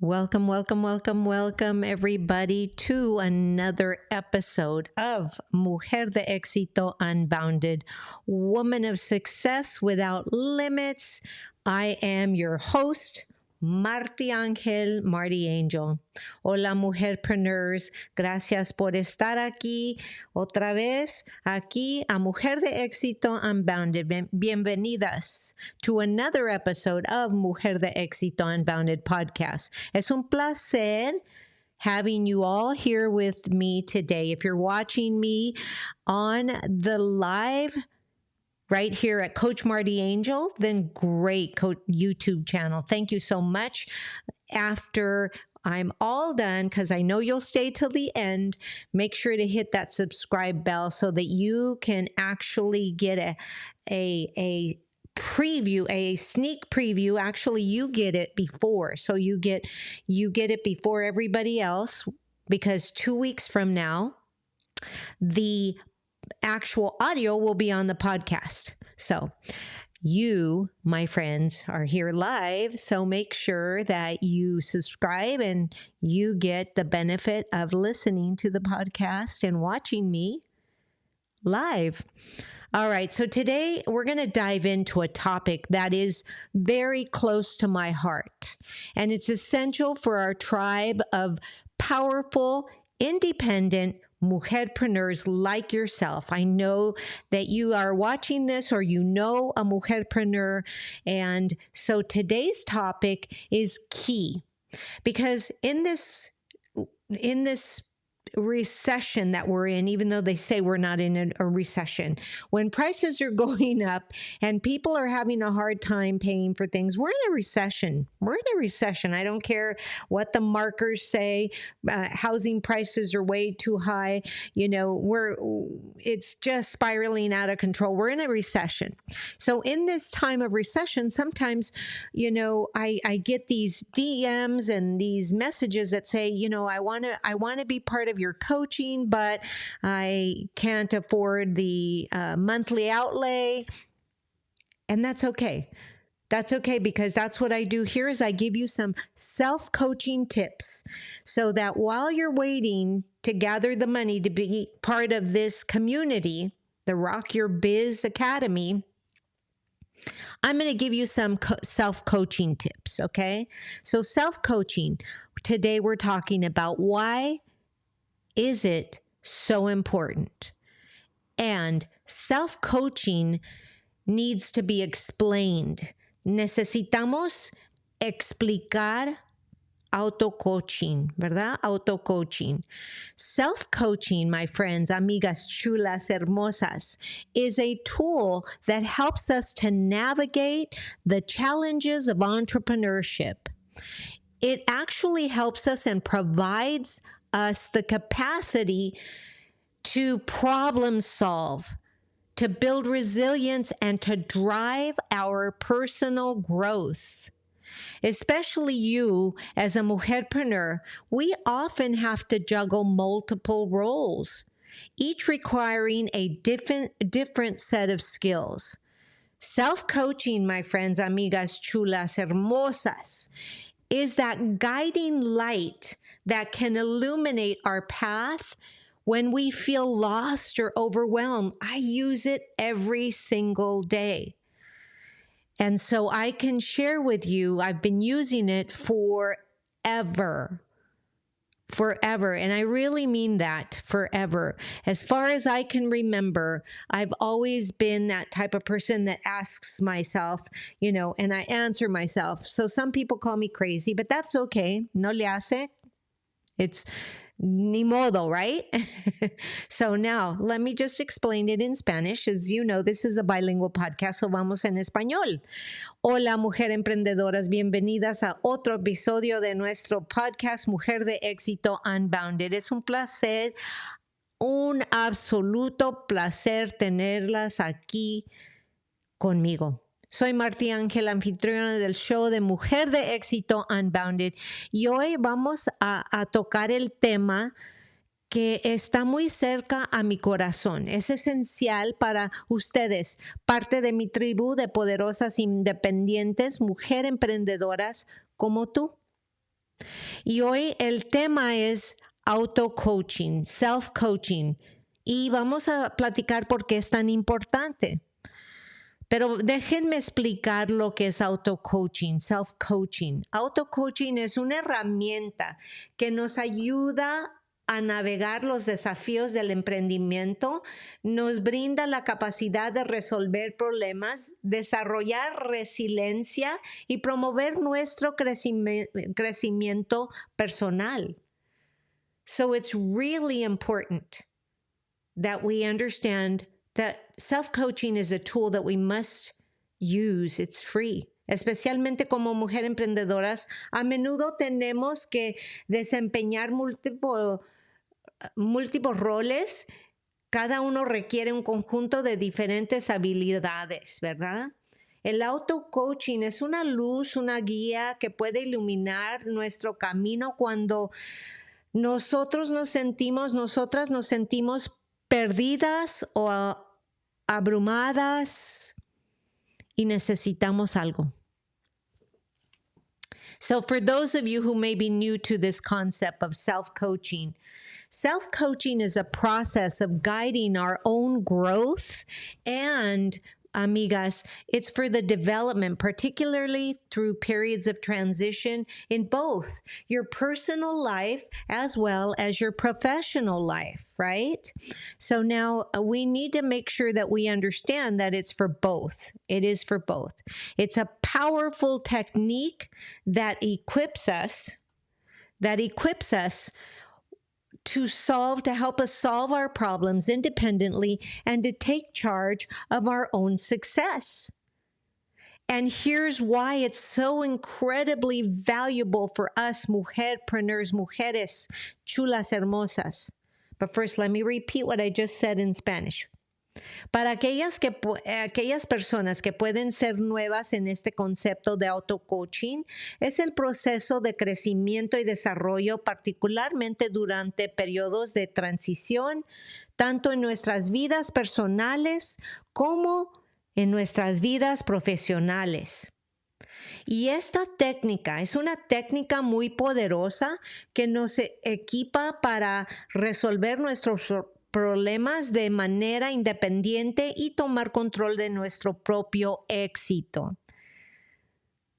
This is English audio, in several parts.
Welcome, welcome, welcome, welcome, everybody, to another episode of Mujer de Éxito Unbounded, Woman of Success Without Limits. I am your host, Marti Angel, Marti Angel. Hola, MujerPreneurs. Gracias por estar aquí otra vez, aquí a Mujer de Éxito Unbounded. Bienvenidas to another episode of Mujer de Éxito Unbounded podcast. Es un placer having you all here with me today. If you're watching me on the live right here at Coach Marti Angel, then great YouTube channel. Thank you so much. After I'm all done, because I know you'll stay till the end, make sure to hit that subscribe bell so that you can actually get a preview, a sneak preview. Actually, you get it before. So you get it before everybody else, because 2 weeks from now, the actual audio will be on the podcast. So you, my friends, are here live. So make sure that you subscribe and you get the benefit of listening to the podcast and watching me live. All right. So today we're going to dive into a topic that is very close to my heart, and it's essential for our tribe of powerful, independent mujerpreneurs like yourself. I know that you are watching this or you know a mujerpreneur. And so today's topic is key because in this recession that we're in, even though they say we're not in a recession, when prices are going up and people are having a hard time paying for things, we're in a recession. We're in a recession. I don't care what the markers say. Housing prices are way too high. It's just spiraling out of control. We're in a recession. So in this time of recession, sometimes, I get these DMs and these messages that say, I want to be part of your coaching, but I can't afford the monthly outlay. And that's okay. That's okay, because that's what I do here is I give you some self-coaching tips so that while you're waiting to gather the money to be part of this community, the Rock Your Biz Academy, I'm going to give you some self-coaching tips, okay? So self-coaching, today we're talking about why is it so important? And self-coaching needs to be explained. Necesitamos explicar auto-coaching, ¿verdad? Auto-coaching. Self-coaching, my friends, amigas chulas, hermosas, is a tool that helps us to navigate the challenges of entrepreneurship. It actually helps us and provides us the capacity to problem solve, to build resilience, and to drive our personal growth. Especially you as a mujerpreneur, we often have to juggle multiple roles, each requiring a different set of skills. Self-coaching, my friends, amigas chulas, hermosas, is that guiding light that can illuminate our path when we feel lost or overwhelmed. I use it every single day. And so I can share with you, I've been using it forever. And I really mean that, forever. As far as I can remember, I've always been that type of person that asks myself, and I answer myself. So some people call me crazy, but that's okay. No le hace. It's ni modo, right? So now let me just explain it in Spanish. As you know, this is a bilingual podcast, so vamos en español. Hola, mujer emprendedoras, bienvenidas a otro episodio de nuestro podcast Mujer de Éxito Unbounded. Es un placer, un absoluto placer tenerlas aquí conmigo. Soy Marti Ángel, anfitriona del show de Mujer de Éxito Unbounded, y hoy vamos a tocar el tema que está muy cerca a mi corazón. Es esencial para ustedes, parte de mi tribu de poderosas independientes, mujer emprendedoras como tú. Y hoy el tema es auto-coaching, self-coaching. Y vamos a platicar por qué es tan importante. Pero déjenme explicar lo que es auto-coaching, self-coaching. Auto-coaching es una herramienta que nos ayuda a navegar los desafíos del emprendimiento, nos brinda la capacidad de resolver problemas, desarrollar resiliencia y promover nuestro crecimiento personal. So it's really important that we understand that self-coaching is a tool that we must use. It's free. Especialmente como mujer emprendedoras, a menudo tenemos que desempeñar múltiples roles. Cada uno requiere un conjunto de diferentes habilidades, ¿verdad? El auto-coaching es una luz, una guía que puede iluminar nuestro camino cuando nosotras nos sentimos perdidas o abrumadas y necesitamos algo. So for those of you who may be new to this concept of self-coaching is a process of guiding our own growth, and amigas, it's for the development, particularly through periods of transition in both your personal life as well as your professional life, right? So now we need to make sure that we understand that it's for both. It is for both. It's a powerful technique that equips us to help us solve our problems independently and to take charge of our own success. And here's why it's so incredibly valuable for us mujerpreneurs, mujeres chulas hermosas. But first, let me repeat what I just said in Spanish. Para aquellas personas que pueden ser nuevas en este concepto de auto-coaching, es el proceso de crecimiento y desarrollo, particularmente durante periodos de transición, tanto en nuestras vidas personales como en nuestras vidas profesionales. Y esta técnica es una técnica muy poderosa que nos equipa para resolver nuestros problemas de manera independiente y tomar control de nuestro propio éxito.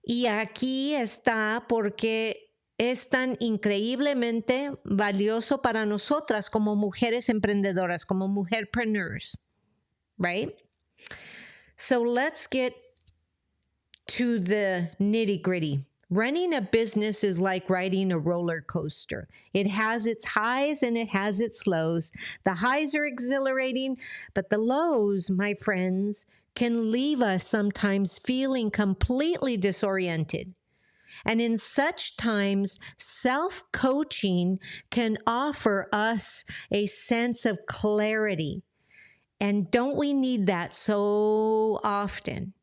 Y aquí está porque es tan increíblemente valioso para nosotras como mujeres emprendedoras, como mujerpreneurs, right? So let's get to the nitty-gritty. Running a business is like riding a roller coaster. It has its highs and it has its lows. The highs are exhilarating, but the lows, my friends, can leave us sometimes feeling completely disoriented. And in such times, self-coaching can offer us a sense of clarity. And don't we need that so often?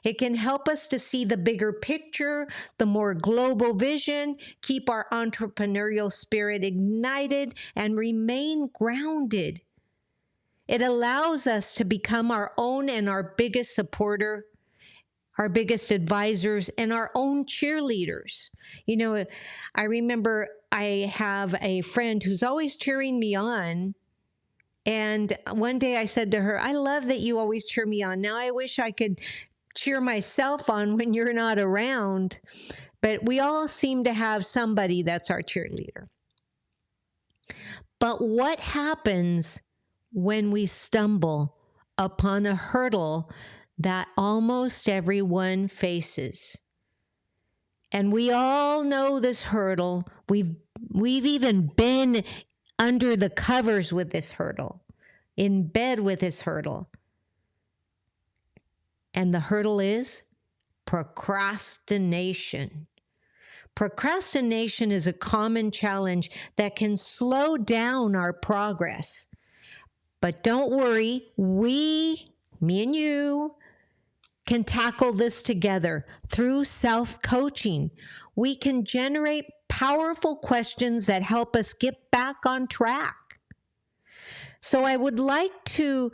It can help us to see the bigger picture, the more global vision, keep our entrepreneurial spirit ignited, and remain grounded. It allows us to become our own and our biggest supporter, our biggest advisors, and our own cheerleaders. You know, I remember I have a friend who's always cheering me on. And one day I said to her, I love that you always cheer me on. Now I wish I could cheer myself on when you're not around, but we all seem to have somebody that's our cheerleader. But what happens when we stumble upon a hurdle that almost everyone faces? And we all know this hurdle. We've even been under the covers with this hurdle, in bed with this hurdle. And the hurdle is procrastination. Procrastination is a common challenge that can slow down our progress. But don't worry, me and you, can tackle this together through self-coaching. We can generate powerful questions that help us get back on track. So I would like to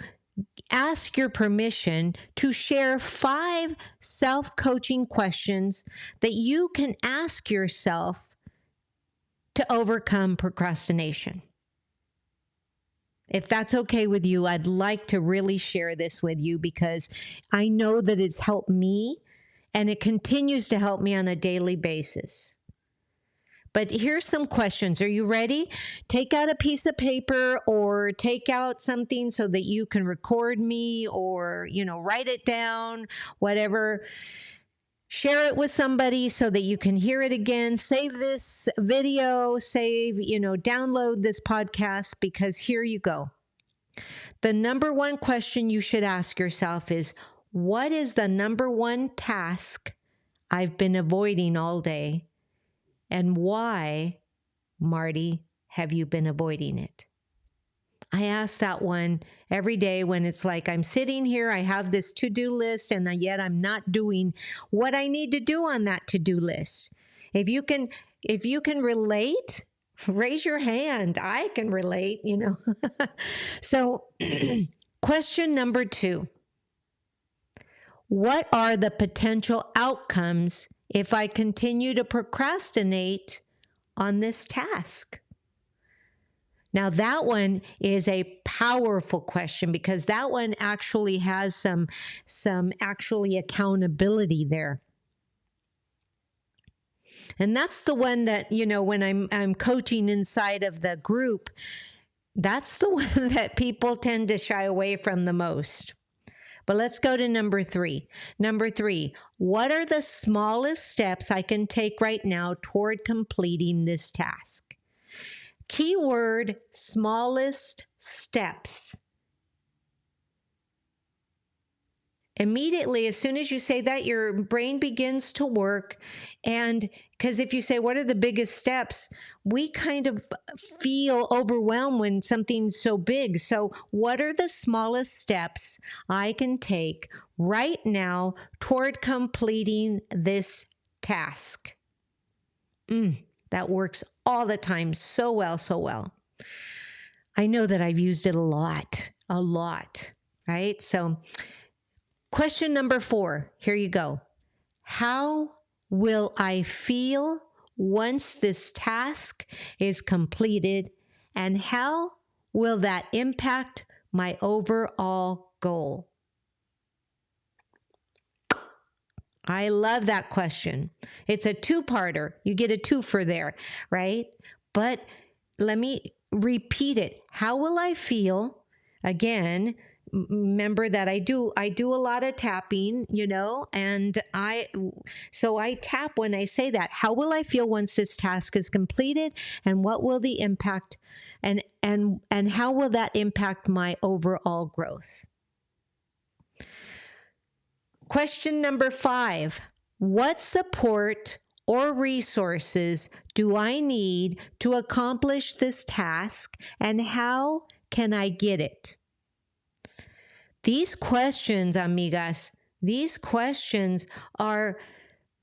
ask your permission to share 5 self-coaching questions that you can ask yourself to overcome procrastination. If that's okay with you, I'd like to really share this with you because I know that it's helped me and it continues to help me on a daily basis. But here's some questions. Are you ready? Take out a piece of paper or take out something so that you can record me or, write it down, whatever. Share it with somebody so that you can hear it again. Save this video, download this podcast, because here you go. The number one question you should ask yourself is, what is the number one task I've been avoiding all day? And why, Marti, have you been avoiding it? I ask that one every day when it's like I'm sitting here, I have this to-do list, and yet I'm not doing what I need to do on that to-do list. If you can relate, raise your hand. I can relate, So question number 2. What are the potential outcomes if I continue to procrastinate on this task? Now, that one is a powerful question because that one actually has some actually accountability there. And that's the one that, when I'm coaching inside of the group, that's the one that people tend to shy away from the most. But let's go to number 3. Number 3, what are the smallest steps I can take right now toward completing this task? Keyword, smallest steps. Immediately, as soon as you say that, your brain begins to work. And because if you say, what are the biggest steps? We kind of feel overwhelmed when something's so big. So what are the smallest steps I can take right now toward completing this task? That works all the time so well, so well. I know that I've used it a lot, right? So question number 4, here you go. How will I feel once this task is completed, and how will that impact my overall goal? I love that question. It's a 2-parter. You get a 2 there, right? But let me repeat it. How will I feel? Again, remember that I do a lot of tapping, and I tap when I say that. How will I feel once this task is completed, and what will the impact and how will that impact my overall growth? Question number 5, what support or resources do I need to accomplish this task, and how can I get it? These questions, amigas, are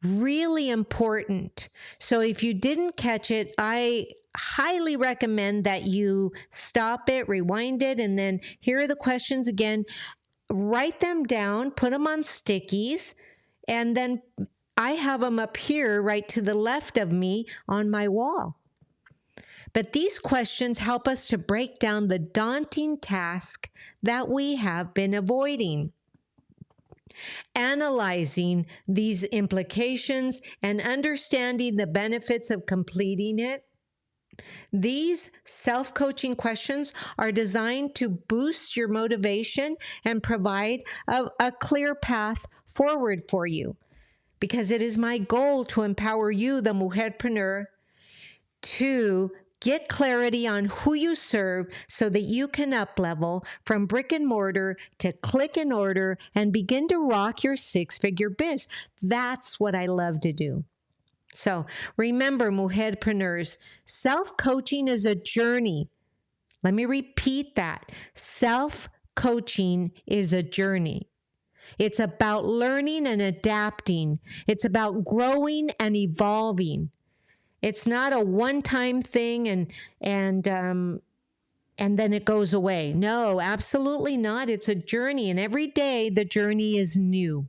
really important. So if you didn't catch it, I highly recommend that you stop it, rewind it, and then here are the questions again. Write them down, put them on stickies, and then I have them up here right to the left of me on my wall. But these questions help us to break down the daunting task that we have been avoiding. Analyzing these implications and understanding the benefits of completing it. These self-coaching questions are designed to boost your motivation and provide a clear path forward for you, because it is my goal to empower you, the mujerpreneur, to get clarity on who you serve so that you can up-level from brick and mortar to click and order and begin to rock your 6-figure biz. That's what I love to do. So remember, mujerpreneurs, self-coaching is a journey. Let me repeat that. Self-coaching is a journey. It's about learning and adapting. It's about growing and evolving. It's not a one-time thing and then it goes away. No, absolutely not. It's a journey, and every day the journey is new.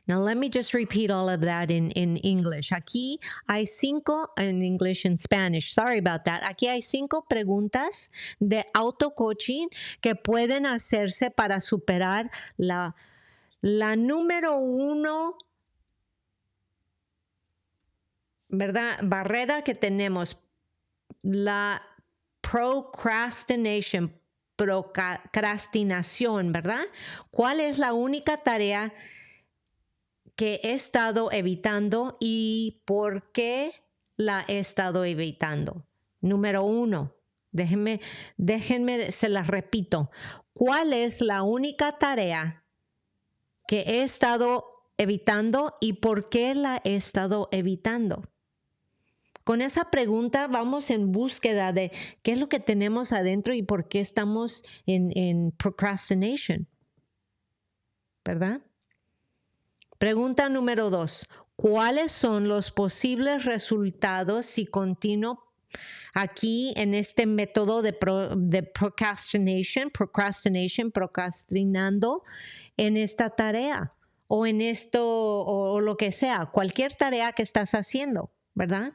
Now, let me just repeat all of that in English. Aquí hay 5, in English and Spanish. Sorry about that. Aquí hay 5 preguntas de auto-coaching que pueden hacerse para superar la número 1, ¿verdad? Barrera que tenemos, la procrastinación, ¿verdad? ¿Cuál es la única tarea que he estado evitando y por qué la he estado evitando? Número 1, déjenme, se las repito. ¿Cuál es la única tarea que he estado evitando y por qué la he estado evitando? Con esa pregunta vamos en búsqueda de qué es lo que tenemos adentro y por qué estamos en procrastination, ¿verdad? Pregunta número 2. ¿Cuáles son los posibles resultados si continúo aquí en este método de procrastinando en esta tarea o en esto o lo que sea, cualquier tarea que estás haciendo, ¿verdad?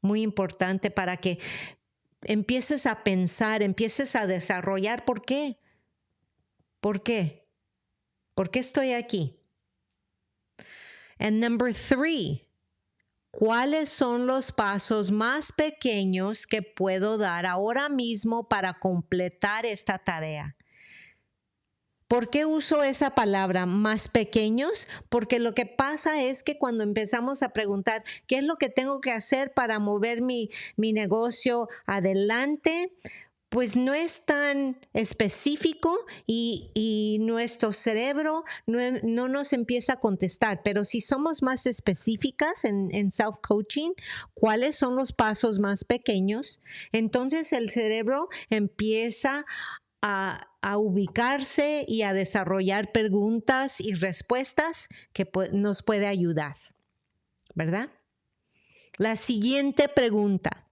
Muy importante para que empieces a pensar, empieces a desarrollar por qué. ¿Por qué? ¿Por qué estoy aquí? And number 3, ¿cuáles son los pasos más pequeños que puedo dar ahora mismo para completar esta tarea? ¿Por qué uso esa palabra, más pequeños? Porque lo que pasa es que cuando empezamos a preguntar qué es lo que tengo que hacer para mover mi negocio adelante, pues no es tan específico y nuestro cerebro no nos empieza a contestar. Pero si somos más específicas en self-coaching, ¿cuáles son los pasos más pequeños? Entonces el cerebro empieza a ubicarse y a desarrollar preguntas y respuestas que nos puede ayudar, ¿verdad? La siguiente pregunta: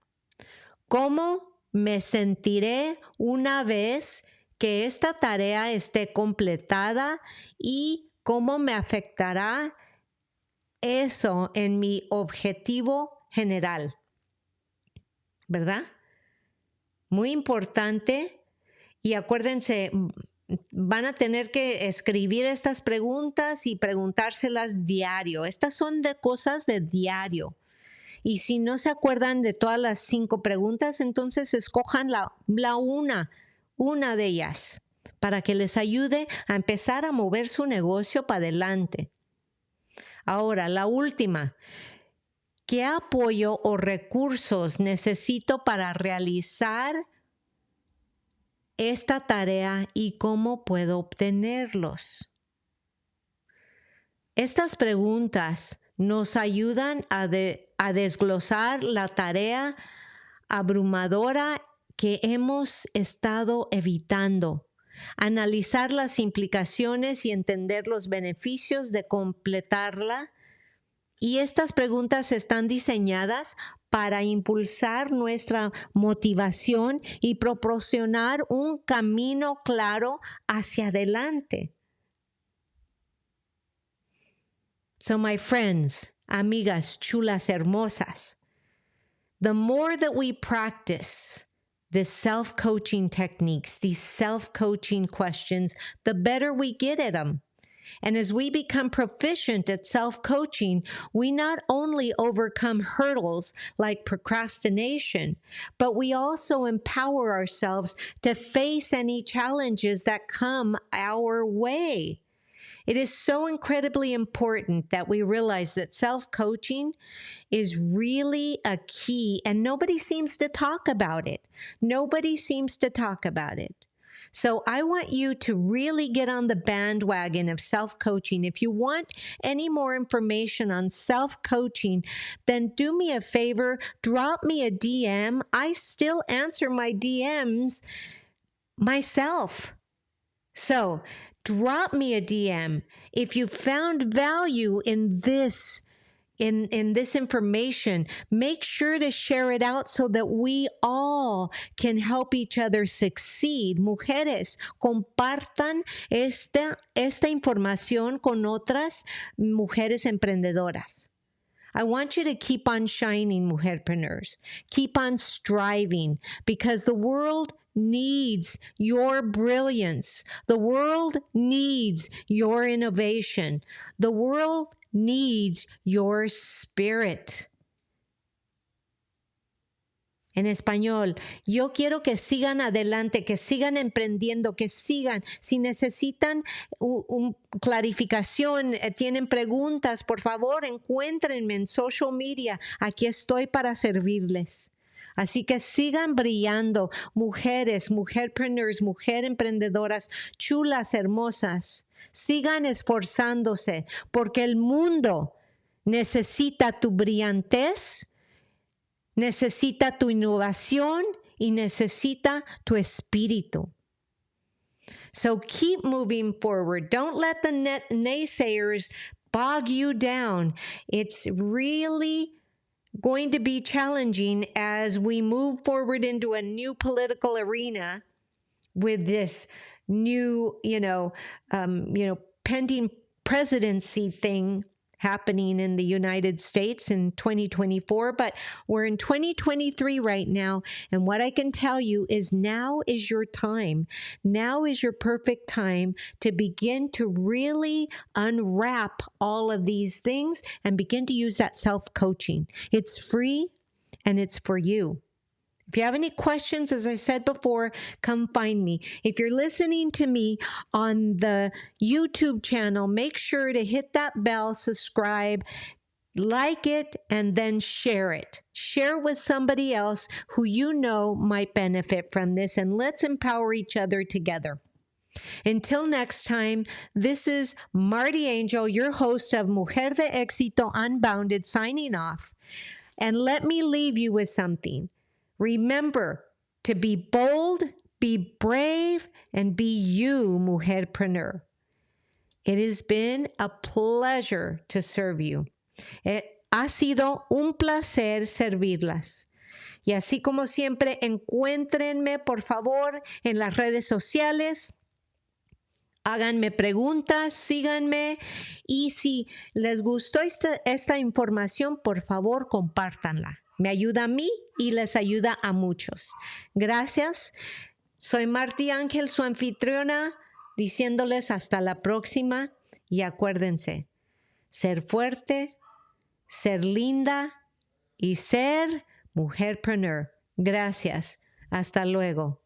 ¿cómo me sentiré una vez que esta tarea esté completada y cómo me afectará eso en mi objetivo general? ¿Verdad? Muy importante. Y acuérdense, van a tener que escribir estas preguntas y preguntárselas diario. Estas son de cosas de diario. Y si no se acuerdan de todas las 5 preguntas, entonces escojan una de ellas para que les ayude a empezar a mover su negocio para adelante. Ahora, la última. ¿Qué apoyo o recursos necesito para realizar esta tarea y cómo puedo obtenerlos? Estas preguntas nos ayudan a desglosar la tarea abrumadora que hemos estado evitando, analizar las implicaciones y entender los beneficios de completarla. Y estas preguntas están diseñadas para impulsar nuestra motivación y proporcionar un camino claro hacia adelante. So, my friends, amigas chulas hermosas, the more that we practice the self-coaching techniques, these self-coaching questions, the better we get at them. And as we become proficient at self-coaching, we not only overcome hurdles like procrastination, but we also empower ourselves to face any challenges that come our way. It is so incredibly important that we realize that self-coaching is really a key, and nobody seems to talk about it. Nobody seems to talk about it. So I want you to really get on the bandwagon of self-coaching. If you want any more information on self-coaching, then do me a favor, drop me a DM. I still answer my DMs myself. So drop me a DM. If you found value in this in this information, make sure to share it out so that we all can help each other succeed. Mujeres, compartan esta información con otras mujeres emprendedoras. I want you to keep on shining, mujerpreneurs. Keep on striving, because the world needs your brilliance. The world needs your innovation. The world needs your spirit. En español, yo quiero que sigan adelante, que sigan emprendiendo, que sigan. Si necesitan clarificación, tienen preguntas, por favor, encuéntrenme en social media. Aquí estoy para servirles. Así que sigan brillando, mujeres, mujerpreneurs, mujer emprendedoras, chulas, hermosas. Sigan esforzándose, porque el mundo necesita tu brillantez, necesita tu innovación y necesita tu espíritu. So keep moving forward. Don't let the naysayers bog you down. It's really going to be challenging as we move forward into a new political arena with this new, pending presidency thing happening in the United States in 2024, but we're in 2023 right now. And what I can tell you is now is your time. Now is your perfect time to begin to really unwrap all of these things and begin to use that self-coaching. It's free and it's for you. If you have any questions, as I said before, come find me. If you're listening to me on the YouTube channel, make sure to hit that bell, subscribe, like it, and then share it. Share with somebody else who you know might benefit from this, and let's empower each other together. Until next time, this is Marti Angel, your host of Mujer de Éxito Unbounded, signing off. And let me leave you with something. Remember to be bold, be brave, and be you, mujerpreneur. It has been a pleasure to serve you. Ha sido un placer servirlas. Y así como siempre, encuéntrenme, por favor, en las redes sociales. Háganme preguntas, síganme, y si les gustó esta información, por favor, compártanla. Me ayuda a mí y les ayuda a muchos. Gracias. Soy Marti Ángel, su anfitriona, diciéndoles hasta la próxima. Y acuérdense, ser fuerte, ser linda y ser mujerpreneur. Gracias. Hasta luego.